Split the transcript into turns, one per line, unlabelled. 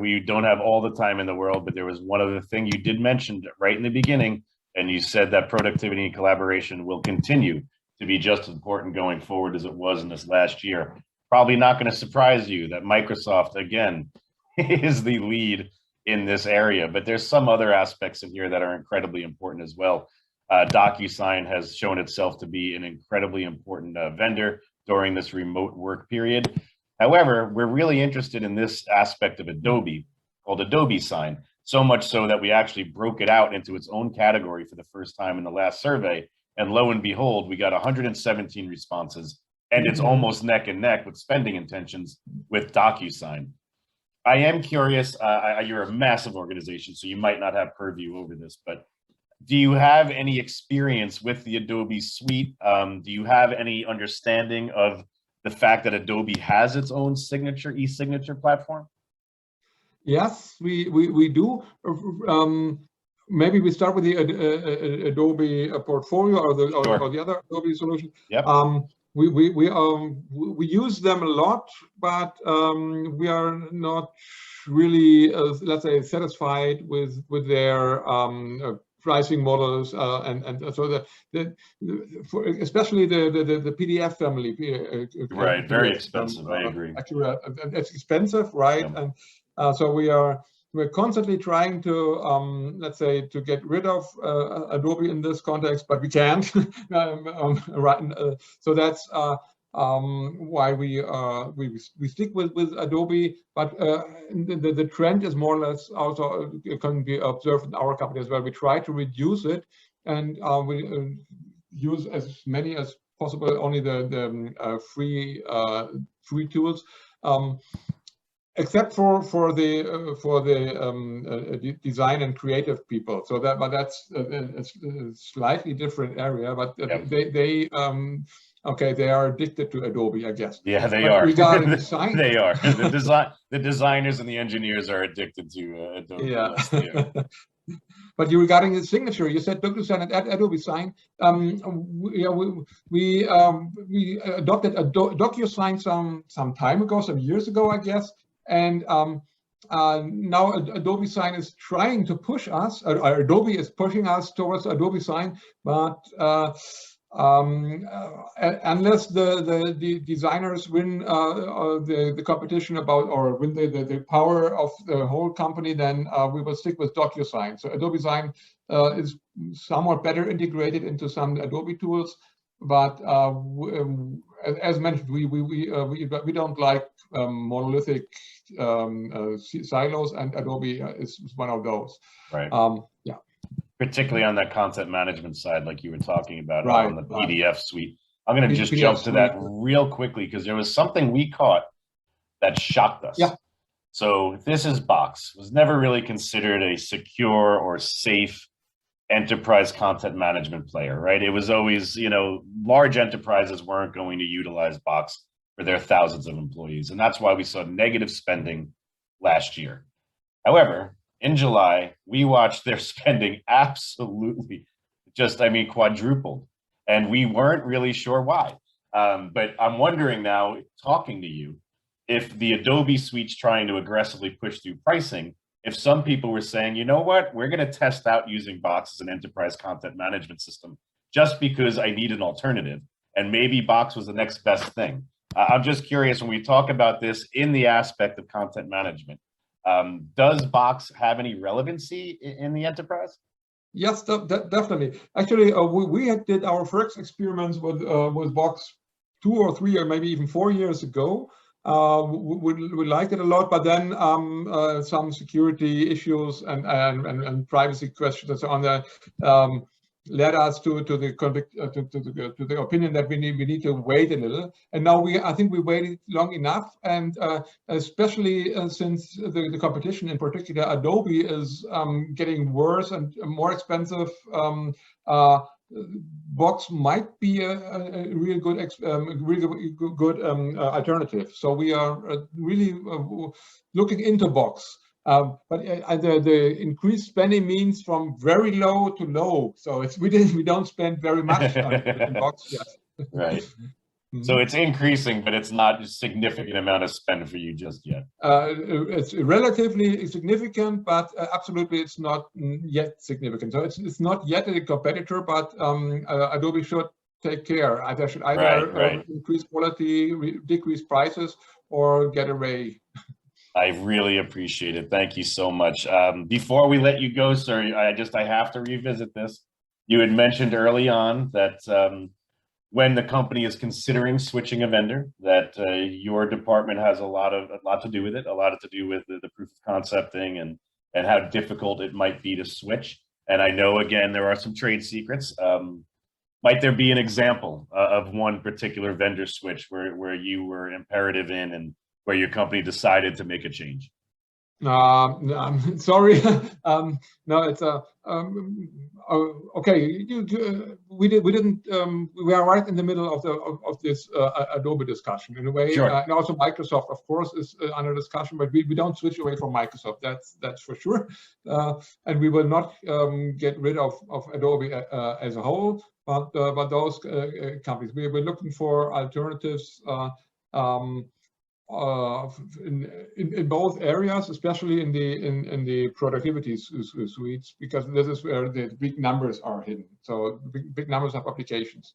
we don't have all the time in the world, but there was one other thing you did mention right in the beginning, and you said that productivity and collaboration will continue to be just as important going forward as it was in this last year. Probably not going to surprise you that Microsoft, again, is the lead in this area, but there's some other aspects in here that are incredibly important as well. DocuSign has shown itself to be an incredibly important vendor during this remote work period. However, we're really interested in this aspect of Adobe called Adobe Sign, so much so that we actually broke it out into its own category for the first time in the last survey. And lo and behold, we got 117 responses, and it's almost neck and neck with spending intentions with DocuSign. I am curious, you're a massive organization, so you might not have purview over this, but do you have any experience with the Adobe suite? Do you have any understanding of the fact that Adobe has its own e-signature platform?
Yes, we do. Maybe we start with the Adobe portfolio or the other Adobe solution.
Yep.
We use them a lot, but we are not really, let's say, satisfied with their pricing models, and so especially the PDF family.
Right, very expensive. I agree.
Actually, it's expensive, right?
Yeah.
And so we're constantly trying to, let's say, to get rid of Adobe in this context, but we can't. Right. So that's why we stick with Adobe. But the trend is more or less also can be observed in our company as well. We try to reduce it, and we use as many as possible only the free tools. Except for the design and creative people, so that's a slightly different area. But they are addicted to Adobe, I guess.
Yeah, they are.
Regarding design,
they are. The designers and the engineers are addicted to Adobe.
Yeah.
Yes, they are.
But regarding the signature, you said DocuSign and Adobe Sign. We adopted DocuSign some time ago, some years ago, I guess. And now Adobe Sign is trying to push us, or Adobe is pushing us towards Adobe Sign, but unless the designers win the competition or win the power of the whole company, then we will stick with DocuSign. So Adobe Sign is somewhat better integrated into some Adobe tools, but as mentioned, we don't like monolithic silos, and Adobe is one of those.
Right.
Yeah.
Particularly on that content management side, like you were talking about,
right,
on the PDF suite. I'm going to just jump to that real quickly because there was something we caught that shocked us.
Yeah.
So this is Box. It was never really considered a secure or safe enterprise content management player, right? It was always, large enterprises weren't going to utilize Box for their thousands of employees. And that's why we saw negative spending last year. However, in July, we watched their spending absolutely quadrupled. And we weren't really sure why. But I'm wondering now, talking to you, if the Adobe suite's trying to aggressively push through pricing, if some people were saying, you know what, we're going to test out using Box as an enterprise content management system just because I need an alternative. And maybe Box was the next best thing. I'm just curious, when we talk about this in the aspect of content management, does Box have any relevancy in the enterprise?
Yes, definitely. Actually, we did our first experiments with Box 2 or 3 or maybe even 4 years ago. We liked it a lot, but then some security issues and privacy questions and so on led us to the opinion that we need to wait a little. And now I think we waited long enough, and especially since the competition, in particular Adobe, is getting worse and more expensive. Box might be a real good alternative. So we are really looking into Box. But the increased spending means from very low to low. So we don't spend very much on Box yet.
Right. So it's increasing, but it's not a significant amount of spend for you just yet.
It's relatively significant, but absolutely it's not yet significant. So it's not yet a competitor, but Adobe should take care. They should either increase quality, decrease prices, or get away.
I really appreciate it. Thank you so much. Before we let you go, sir, I have to revisit this. You had mentioned early on that when the company is considering switching a vendor, that your department has a lot to do with it, a lot to do with the proof of concepting and how difficult it might be to switch. And I know, again, there are some trade secrets. Might there be an example of one particular vendor switch where you were imperative in and where your company decided to make a change?
I'm sorry. No, it's okay. We didn't. We are right in the middle of this Adobe discussion in a way.
Sure.
And also Microsoft, of course, is under discussion, but we don't switch away from Microsoft. That's for sure. And we will not get rid of Adobe as a whole, but those companies. We're looking for alternatives. In both areas, especially in the productivity suites, because this is where the big numbers are hidden. So big numbers of applications.